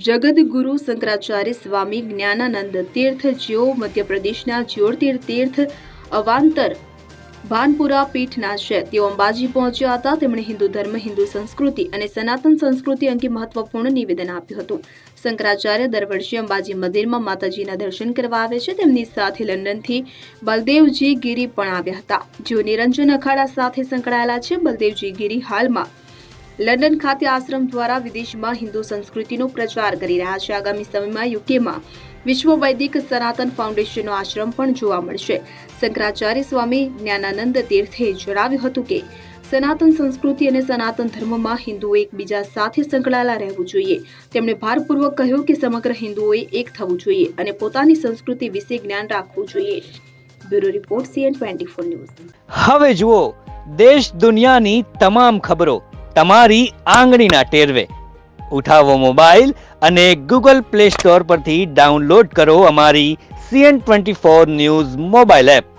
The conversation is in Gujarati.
જગદગુરુ શંકરાચાર્ય સ્વામી જ્ઞાનાનંદ તીર્થ જેઓ મધ્યપ્રદેશના જ્યોતિર તીર્થ અવાંતર ભાનપુરા પીઠના છે તેઓ અંબાજી પહોંચ્યા હતા। તેમણે હિન્દુ ધર્મ, હિન્દુ સંસ્કૃતિ અને સનાતન સંસ્કૃતિ અંગે મહત્વપૂર્ણ નિવેદન આપ્યું હતું। શંકરાચાર્ય દર વર્ષે અંબાજી મંદિરમાં માતાજીના દર્શન કરવા આવે છે। તેમની સાથે લંડનથી બલદેવજી ગીરી પણ આવ્યા હતા, જેઓ નિરંજન અખાડા સાથે સંકળાયેલા છે। બલદેવજી ગીરી હાલમાં લંડન ખાતે આશ્રમ દ્વારા વિદેશમાં હિન્દુ સંસ્કૃતિનો પ્રચાર કરી રહ્યા છે। આગામી સમયમાં યુકેમાં વિશ્વ વૈદિક સનાતન ફાઉન્ડેશનનો આશ્રમ પણ જોવા મળશે। શંકરાચાર્ય સ્વામી જ્ઞાનાનંદ તીર્થે જણાવ્યું હતું કે સનાતન સંસ્કૃતિ અને સનાતન ધર્મમાં હિન્દુઓ એકબીજા સાથે સંકળાયેલા રહેવું જોઈએ। તેમણે ભારપૂર્વક કહ્યું કે સમગ્ર હિન્દુઓએ એક થવું જોઈએ અને પોતાની સંસ્કૃતિ વિશે જ્ઞાન રાખવું જોઈએ। Bureau report CN24 news. હવે જુઓ દેશ દુનિયાની તમામ ખબરો તમારી આંગળીના ટેરવે। ઉઠાવો મોબાઈલ અને Google Play Store પરથી ડાઉનલોડ કરો અમારી CN24 ન્યૂઝ મોબાઈલ એપ।